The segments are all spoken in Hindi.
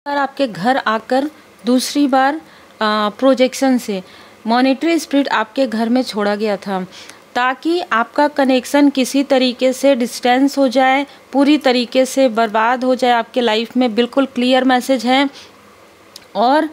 बार आपके घर आकर दूसरी बार प्रोजेक्शन से मॉनिटरी स्पिरिट आपके घर में छोड़ा गया था ताकि आपका कनेक्शन किसी तरीके से डिस्टेंस हो जाए, पूरी तरीके से बर्बाद हो जाए आपके लाइफ में। बिल्कुल क्लियर मैसेज है। और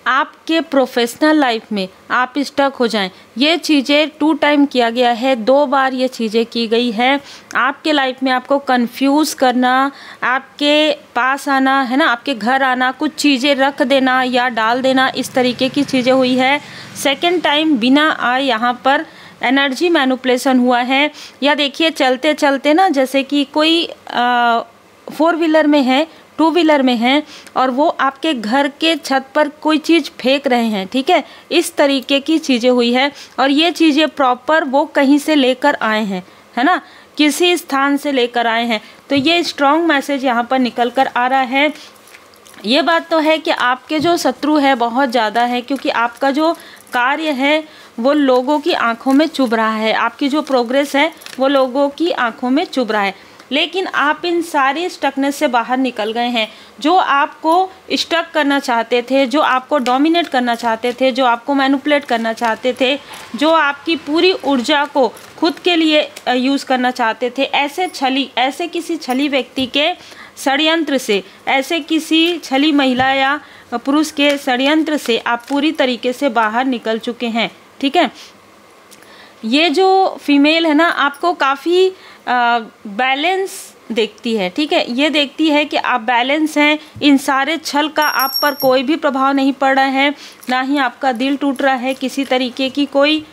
आपके प्रोफेशनल लाइफ में आप स्टक हो जाएं, ये चीज़ें 2 टाइम किया गया है, 2 बार ये चीज़ें की गई है। आपके लाइफ में आपको कंफ्यूज करना, आपके पास आना है ना, आपके घर आना, कुछ चीज़ें रख देना या डाल देना, इस तरीके की चीज़ें हुई है। सेकंड टाइम बिना आए यहाँ पर एनर्जी मैनिपुलेशन हुआ है। या देखिए चलते चलते ना, जैसे कि कोई 4 व्हीलर में है, 2 व्हीलर में हैं और वो आपके घर के छत पर कोई चीज़ फेंक रहे हैं, ठीक है, इस तरीके की चीज़ें हुई है। और ये चीज़ें प्रॉपर वो कहीं से लेकर आए हैं, है ना, किसी स्थान से लेकर आए हैं। तो ये स्ट्रॉन्ग मैसेज यहाँ पर निकल कर आ रहा है। ये बात तो है कि आपके जो शत्रु है बहुत ज़्यादा है, क्योंकि आपका जो कार्य है वो लोगों की आंखों में चुभ रहा है, आपकी जो प्रोग्रेस है वो लोगों की आंखों में चुभ रहा है। लेकिन आप इन सारी स्टकनेस से बाहर निकल गए हैं। जो आपको स्टक करना चाहते थे, जो आपको डोमिनेट करना चाहते थे, जो आपको मैनिपुलेट करना चाहते थे, जो आपकी पूरी ऊर्जा को खुद के लिए यूज़ करना चाहते थे, ऐसे किसी छली व्यक्ति के षड्यंत्र से, ऐसे किसी छली महिला या पुरुष के षड्यंत्र से आप पूरी तरीके से बाहर निकल चुके हैं, ठीक है। ये जो फीमेल है ना, आपको काफ़ी बैलेंस देखती है, ठीक है, ये देखती है कि आप बैलेंस हैं, इन सारे छल का आप पर कोई भी प्रभाव नहीं पड़ रहा है, ना ही आपका दिल टूट रहा है, किसी तरीके की कोई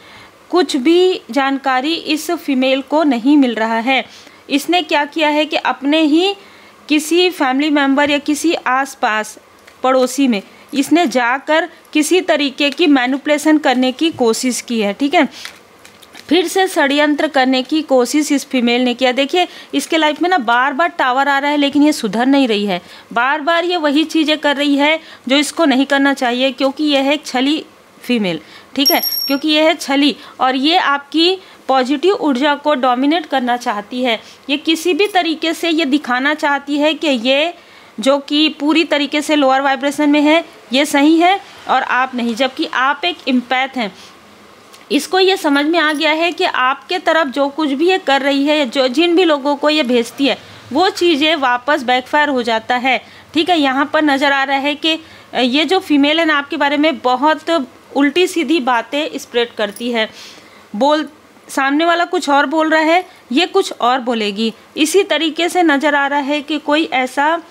कुछ भी जानकारी इस फीमेल को नहीं मिल रहा है। इसने क्या किया है कि अपने ही किसी फैमिली मेम्बर या किसी आसपास पड़ोसी में इसने जाकर किसी तरीके की मैनिपुलेशन करने की कोशिश की है, ठीक है, फिर से षड्यंत्र करने की कोशिश इस फीमेल ने किया। देखिए इसके लाइफ में ना बार बार टावर आ रहा है, लेकिन ये सुधर नहीं रही है, बार बार ये वही चीज़ें कर रही है जो इसको नहीं करना चाहिए, क्योंकि यह है एक छली फीमेल, ठीक है, क्योंकि यह है छली और ये आपकी पॉजिटिव ऊर्जा को डोमिनेट करना चाहती है। ये किसी भी तरीके से ये दिखाना चाहती है कि ये जो कि पूरी तरीके से लोअर वाइब्रेशन में है ये सही है और आप नहीं, जबकि आप एक इम्पैथ हैं। इसको ये समझ में आ गया है कि आपके तरफ जो कुछ भी ये कर रही है, जो जिन भी लोगों को ये भेजती है, वो चीज़ें वापस बैकफायर हो जाता है, ठीक है। यहाँ पर नज़र आ रहा है कि ये जो फीमेल है ना, आपके बारे में बहुत उल्टी सीधी बातें स्प्रेड करती है। सामने वाला कुछ और बोल रहा है, ये कुछ और बोलेगी। इसी तरीके से नज़र आ रहा है कि कोई ऐसा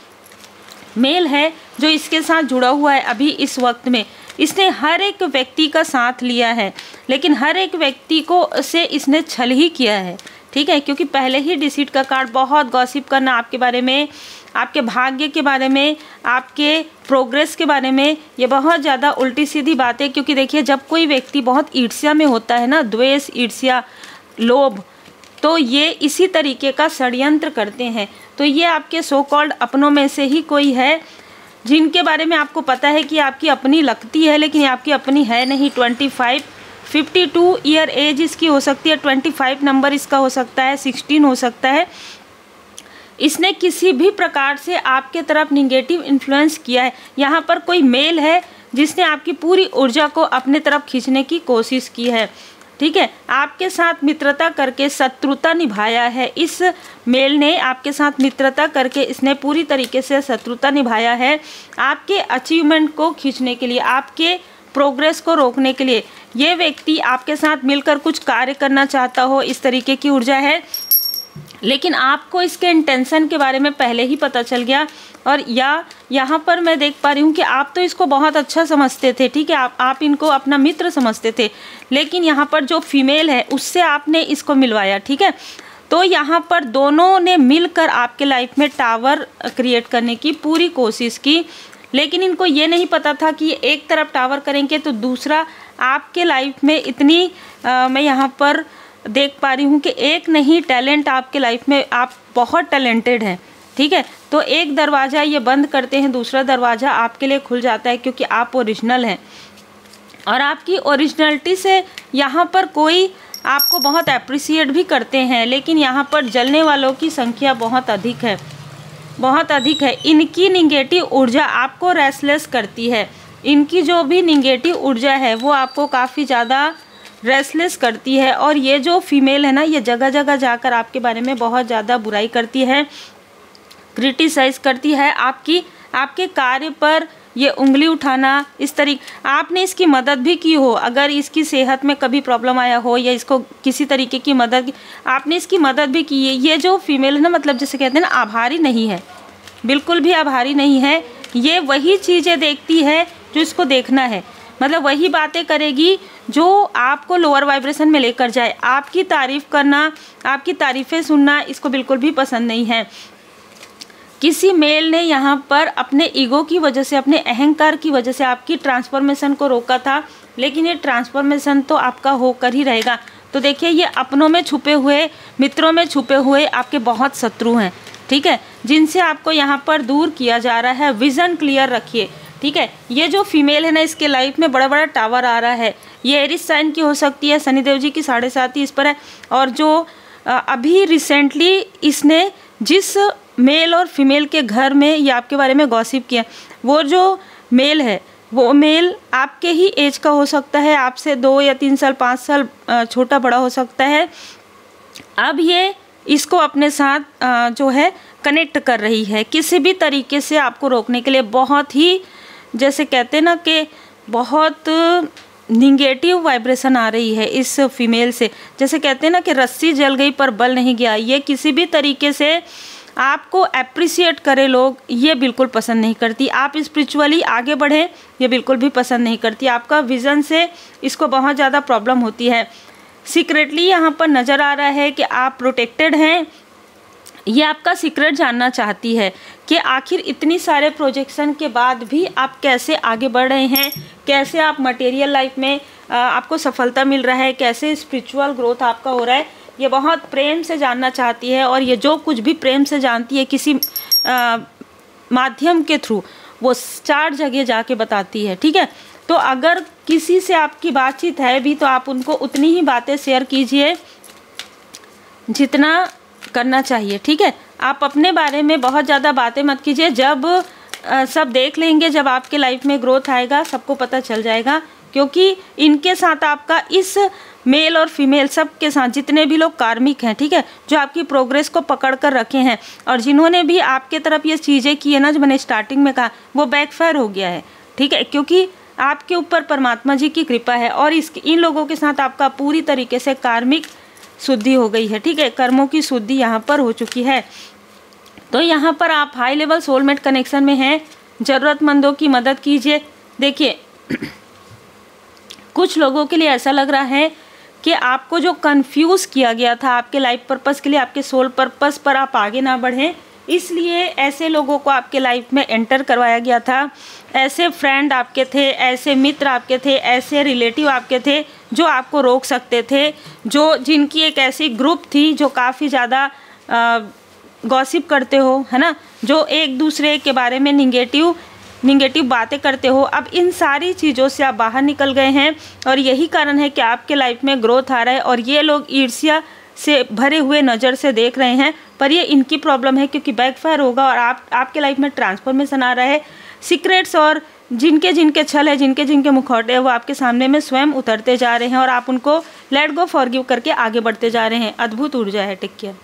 मेल है जो इसके साथ जुड़ा हुआ है अभी इस वक्त में। इसने हर एक व्यक्ति का साथ लिया है, लेकिन हर एक व्यक्ति को से इसने छल ही किया है, ठीक है, क्योंकि पहले ही डिसीट का कार्ड, बहुत गॉसिप करना आपके बारे में, आपके भाग्य के बारे में, आपके प्रोग्रेस के बारे में, ये बहुत ज़्यादा उल्टी सीधी बातें। क्योंकि देखिए जब कोई व्यक्ति बहुत ईर्ष्या में होता है ना, द्वेष, ईर्ष्या, लोभ, तो ये इसी तरीके का षड्यंत्र करते हैं। तो ये आपके सो कॉल्ड अपनों में से ही कोई है जिनके बारे में आपको पता है कि आपकी अपनी लगती है, लेकिन ये आपकी अपनी है नहीं। 52 ईयर एज इसकी हो सकती है, 25 नंबर इसका हो सकता है, 16 हो सकता है। इसने किसी भी प्रकार से आपके तरफ निगेटिव इन्फ्लुएंस किया है। यहाँ पर कोई मेल है जिसने आपकी पूरी ऊर्जा को अपने तरफ खींचने की कोशिश की है, ठीक है, आपके साथ मित्रता करके शत्रुता निभाया है। इस मेल ने आपके साथ मित्रता करके इसने पूरी तरीके से शत्रुता निभाया है, आपके अचीवमेंट को खींचने के लिए, आपके प्रोग्रेस को रोकने के लिए। ये व्यक्ति आपके साथ मिलकर कुछ कार्य करना चाहता हो, इस तरीके की ऊर्जा है, लेकिन आपको इसके इंटेंशन के बारे में पहले ही पता चल गया। और यहाँ पर मैं देख पा रही हूँ कि आप तो इसको बहुत अच्छा समझते थे, ठीक है, आप इनको अपना मित्र समझते थे, लेकिन यहाँ पर जो फीमेल है उससे आपने इसको मिलवाया, ठीक है। तो यहाँ पर दोनों ने मिलकर आपके लाइफ में टावर क्रिएट करने की पूरी कोशिश की, लेकिन इनको ये नहीं पता था कि एक तरफ टावर करेंगे तो दूसरा आपके लाइफ में इतनी मैं यहाँ पर देख पा रही हूँ कि एक नहीं, टैलेंट आपके लाइफ में, आप बहुत टैलेंटेड हैं, ठीक है। तो एक दरवाज़ा ये बंद करते हैं, दूसरा दरवाज़ा आपके लिए खुल जाता है, क्योंकि आप ओरिजिनल हैं और आपकी ओरिजिनलिटी से यहाँ पर कोई आपको बहुत अप्रिसिएट भी करते हैं, लेकिन यहाँ पर जलने वालों की संख्या बहुत अधिक है। बहुत अधिक है। इनकी निगेटिव ऊर्जा आपको रेस्टलेस करती है। इनकी जो भी निगेटिव ऊर्जा है वो आपको काफ़ी ज़्यादा रेस्टलेस करती है। और ये जो फीमेल है ना, ये जगह जगह जाकर आपके बारे में बहुत ज़्यादा बुराई करती है, क्रिटिसाइज़ करती है। आपके कार्य पर ये उंगली उठाना, इस तरीके आपने इसकी मदद भी की हो, अगर इसकी सेहत में कभी प्रॉब्लम आया हो या इसको किसी तरीके की मदद, आपने इसकी मदद भी की है। ये जो फीमेल है ना, मतलब जैसे कहते हैं ना, आभारी नहीं है, बिल्कुल भी आभारी नहीं है। ये वही चीज़ें देखती है जो इसको देखना है, मतलब वही बातें करेगी जो आपको लोअर वाइब्रेशन में लेकर जाए। आपकी तारीफ़ करना, आपकी तारीफ़ें सुनना इसको बिल्कुल भी पसंद नहीं है। किसी मेल ने यहाँ पर अपने ईगो की वजह से, अपने अहंकार की वजह से आपकी ट्रांसफॉर्मेशन को रोका था, लेकिन ये ट्रांसफॉर्मेशन तो आपका होकर ही रहेगा। तो देखिए, ये अपनों में छुपे हुए, मित्रों में छुपे हुए आपके बहुत शत्रु हैं, ठीक है, जिनसे आपको यहाँ पर दूर किया जा रहा है। विज़न क्लियर रखिए, ठीक है। ये जो फीमेल है ना, इसके लाइफ में बड़ा बड़ा टावर आ रहा है। ये एरिस साइन की हो सकती है, शनिदेव जी की 7.5 इस पर है। और जो अभी रिसेंटली इसने जिस मेल और फीमेल के घर में ये आपके बारे में गॉसिप किया, वो जो मेल है वो मेल आपके ही एज का हो सकता है, आपसे 2 या 3 साल 5 साल छोटा बड़ा हो सकता है। अब ये इसको अपने साथ जो है कनेक्ट कर रही है, किसी भी तरीके से आपको रोकने के लिए। बहुत ही, जैसे कहते हैं ना कि बहुत निगेटिव वाइब्रेशन आ रही है इस फीमेल से। जैसे कहते हैं ना कि रस्सी जल गई पर बल नहीं गया। ये किसी भी तरीके से आपको अप्रिशिएट करे लोग, ये बिल्कुल पसंद नहीं करती। आप स्पिरिचुअली आगे बढ़ें, ये बिल्कुल भी पसंद नहीं करती। आपका विज़न से इसको बहुत ज़्यादा प्रॉब्लम होती है। सीक्रेटली यहाँ पर नज़र आ रहा है कि आप प्रोटेक्टेड हैं। ये आपका सीक्रेट जानना चाहती है कि आखिर इतनी सारे प्रोजेक्शन के बाद भी आप कैसे आगे बढ़ रहे हैं, कैसे आप मटेरियल लाइफ में आपको सफलता मिल रहा है, कैसे स्पिरिचुअल ग्रोथ आपका हो रहा है। ये बहुत प्रेम से जानना चाहती है। और ये जो कुछ भी प्रेम से जानती है, किसी माध्यम के थ्रू वो 4 जगह जाके बताती है, ठीक है। तो अगर किसी से आपकी बातचीत है भी, तो आप उनको उतनी ही बातें शेयर कीजिए जितना करना चाहिए, ठीक है। आप अपने बारे में बहुत ज़्यादा बातें मत कीजिए। जब सब देख लेंगे, जब आपके लाइफ में ग्रोथ आएगा, सबको पता चल जाएगा। क्योंकि इनके साथ आपका, इस मेल और फीमेल सब के साथ जितने भी लोग कार्मिक हैं, ठीक है, जो आपकी प्रोग्रेस को पकड़ कर रखे हैं और जिन्होंने भी आपके तरफ ये चीज़ें की है ना, जो मैंने स्टार्टिंग में कहा, वो बैकफायर हो गया है, ठीक है। क्योंकि आपके ऊपर परमात्मा जी की कृपा है और इन लोगों के साथ आपका पूरी तरीके से कार्मिक शुद्धि हो गई है, ठीक है। कर्मों की शुद्धि यहाँ पर हो चुकी है। तो यहाँ पर आप हाई लेवल सोलमेट कनेक्शन में हैं। ज़रूरतमंदों की मदद कीजिए। देखिए, कुछ लोगों के लिए ऐसा लग रहा है कि आपको जो कंफ्यूज किया गया था आपके लाइफ पर्पस के लिए, आपके सोल पर्पस पर आप आगे ना बढ़ें, इसलिए ऐसे लोगों को आपके लाइफ में एंटर करवाया गया था। ऐसे फ्रेंड आपके थे, ऐसे मित्र आपके थे, ऐसे रिलेटिव आपके थे जो आपको रोक सकते थे, जो जिनकी एक ऐसी ग्रुप थी जो काफ़ी ज़्यादा गॉसिप करते हो, है ना, जो एक दूसरे के बारे में निगेटिव बातें करते हो। अब इन सारी चीज़ों से आप बाहर निकल गए हैं और यही कारण है कि आपके लाइफ में ग्रोथ आ रहा है। और ये लोग ईर्ष्या से भरे हुए नज़र से देख रहे हैं, पर ये इनकी प्रॉब्लम है, क्योंकि बैकफायर होगा और आपके लाइफ में ट्रांसफॉर्मेशन आ रहा है। सीक्रेट्स और जिनके छल है, जिनके मुखौटे हैं, वो आपके सामने में स्वयं उतरते जा रहे हैं और आप उनको लेट गो फॉरगिव करके आगे बढ़ते जा रहे हैं। अद्भुत ऊर्जा है। Take care.